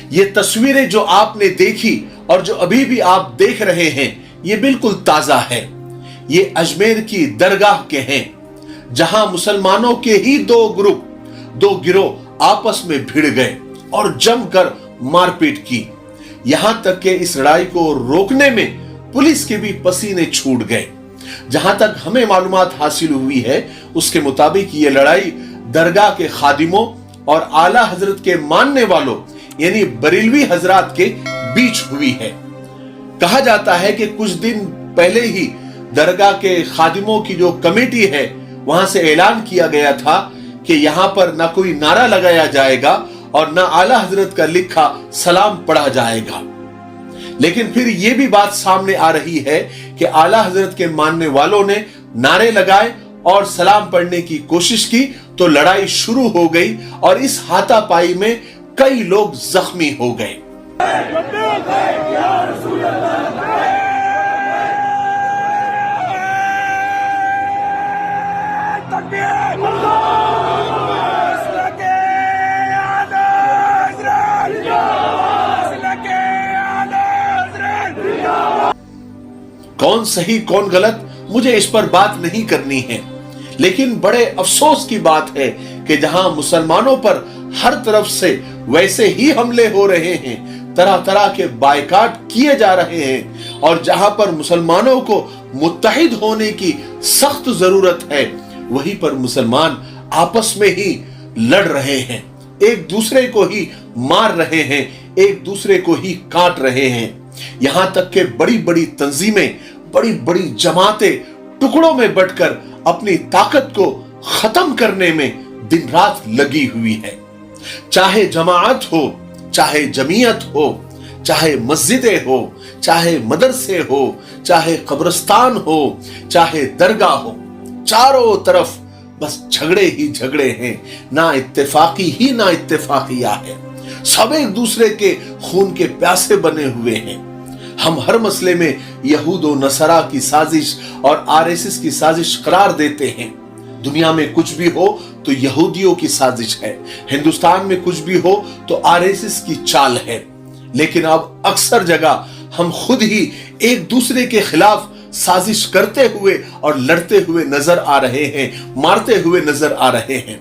یہ تصویریں جو آپ نے دیکھی اور جو ابھی بھی آپ دیکھ رہے ہیں یہ بالکل تازہ ہے۔ یہ اجمیر کی درگاہ کے ہیں جہاں مسلمانوں کے ہی دو گروہ آپس میں بھیڑ گئے اور جم کر مار پیٹ کی، یہاں تک کہ اس لڑائی کو روکنے میں پولیس کے بھی پسینے چھوٹ گئے۔ جہاں تک ہمیں معلومات حاصل ہوئی ہے اس کے مطابق یہ لڑائی درگاہ کے خادموں اور اعلیٰ حضرت کے ماننے والوں یعنی بریلوی حضرات کے بیچ ہوئی ہے۔ کہا جاتا ہے کہ کچھ دن پہلے ہی درگاہ کے خادموں کی جو کمیٹی ہے وہاں سے اعلان کیا گیا تھا کہ یہاں پر نہ کوئی نعرہ لگایا جائے گا اور نہ اعلیٰ حضرت کا لکھا سلام پڑھا جائے گا، لیکن پھر یہ بھی بات سامنے آ رہی ہے کہ اعلیٰ حضرت کے ماننے والوں نے نعرے لگائے اور سلام پڑھنے کی کوشش کی تو لڑائی شروع ہو گئی اور اس ہاتھا پائی میں کئی لوگ زخمی ہو گئے۔ کون صحیح کون غلط مجھے اس پر بات نہیں کرنی ہے، لیکن بڑے افسوس کی بات ہے کہ جہاں مسلمانوں پر ہر طرف سے ویسے ہی حملے ہو رہے ہیں، طرح طرح کے بائیکاٹ کیے جا رہے ہیں، اور جہاں پر مسلمانوں کو متحد ہونے کی سخت ضرورت ہے وہیں پر مسلمان آپس میں ہی لڑ رہے ہیں، ایک دوسرے کو ہی مار رہے ہیں، ایک دوسرے کو ہی کاٹ رہے ہیں، یہاں تک کہ بڑی بڑی تنظیمیں، بڑی بڑی جماعتیں ٹکڑوں میں بٹ کر اپنی طاقت کو ختم کرنے میں دن رات لگی ہوئی ہے۔ چاہے جماعت ہو، چاہے جمعیت ہو، چاہے مسجدیں ہو، چاہے مدرسے ہو، چاہے قبرستان ہو، چاہے درگاہ ہو، چاروں طرف بس جھگڑے ہی جھگڑے ہیں، نہ اتفاقی ہی نہ اتفاقیہ ہے، سب ایک دوسرے کے خون کے پیاسے بنے ہوئے ہیں۔ ہم ہر مسئلے میں یہود و نصارہ کی سازش اور RSS کی سازش قرار دیتے ہیں۔ دنیا میں کچھ بھی ہو تو یہودیوں کی سازش ہے، ہندوستان میں کچھ بھی ہو تو RSS کی چال ہے، لیکن اب اکثر جگہ ہم خود ہی ایک دوسرے کے خلاف سازش کرتے ہوئے اور لڑتے ہوئے نظر آ رہے ہیں، مارتے ہوئے نظر آ رہے ہیں۔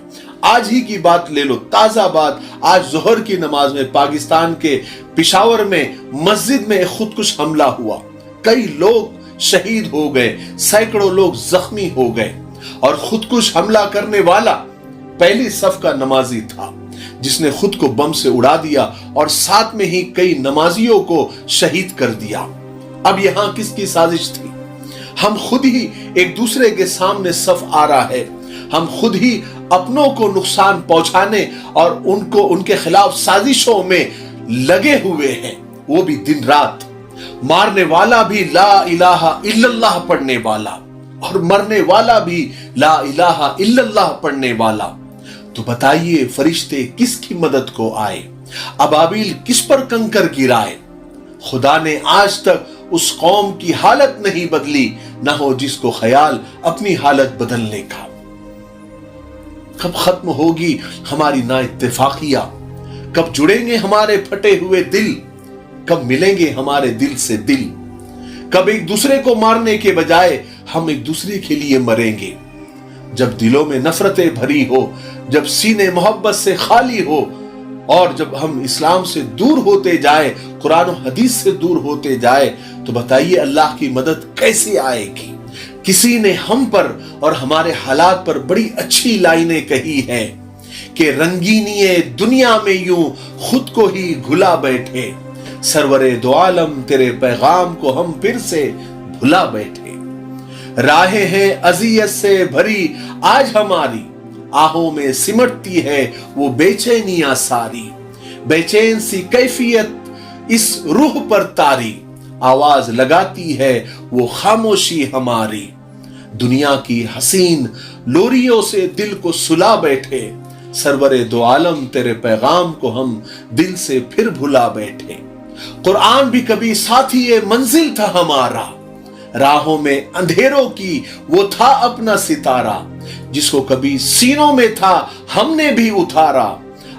آج ہی کی بات لے لو، تازہ بات، آج ظہر کی نماز میں پاکستان کے پشاور میں مسجد میں ایک خودکش حملہ ہوا، کئی لوگ شہید ہو گئے، سینکڑوں لوگ زخمی ہو گئے، اور خودکش حملہ کرنے والا پہلی صف کا نمازی تھا جس نے خود کو بم سے اڑا دیا اور ساتھ میں ہی کئی نمازیوں کو شہید کر دیا۔ اب یہاں کس کی سازش تھی؟ ہم خود ہی ایک دوسرے کے سامنے صف آ رہا ہے، ہم خود ہی اپنوں کو نقصان پہنچانے اور ان کے خلاف سازشوں میں لگے ہوئے ہیں، وہ بھی دن رات۔ مارنے والا بھی لا الہ الا اللہ پڑھنے والا اور مرنے والا بھی لا الہ الا اللہ پڑھنے والا۔ تو بتائیے فرشتے کس کی مدد کو آئے، ابابیل کس پر کنکر گرائے؟ خدا نے آج تک اس قوم کی حالت نہیں بدلی، نہ ہو جس کو خیال اپنی حالت بدلنے کا۔ کب ختم ہوگی ہماری نا اتفاقیہ؟ کب جڑیں گے ہمارے پھٹے ہوئے دل؟ کب ملیں گے ہمارے دل سے دل؟ کب ایک دوسرے کو مارنے کے بجائے ہم ایک دوسرے کے لیے مریں گے؟ جب دلوں میں نفرتیں بھری ہو، جب سینے محبت سے خالی ہو، اور جب ہم اسلام سے دور ہوتے جائے، قرآن و حدیث سے دور ہوتے جائے، تو بتائیے اللہ کی مدد کیسے آئے گی؟ کسی نے ہم پر اور ہمارے حالات پر بڑی اچھی لائنیں کہی ہیں کہ رنگینی دنیا میں یوں خود کو ہی گھلا بیٹھے، سرور دو عالم تیرے پیغام کو ہم پھر سے بھلا بیٹھے۔ راہیں ہیں اذیت سے بھری آج ہماری، آہوں میں سمٹتی ہے وہ بے چینیاں ساری، بے چین سی کیفیت اس روح پر طاری، آواز لگاتی ہے وہ خاموشی ہماری، دنیا کی حسین لوریوں سے دل کو سلا بیٹھے، سرور دو عالم تیرے پیغام کو ہم دل سے پھر بھلا بیٹھے۔ قرآن بھی کبھی ساتھی منزل تھا ہمارا، راہوں میں اندھیروں کی وہ تھا اپنا ستارہ، جس کو کبھی سینوں میں تھا ہم نے بھی اتارا،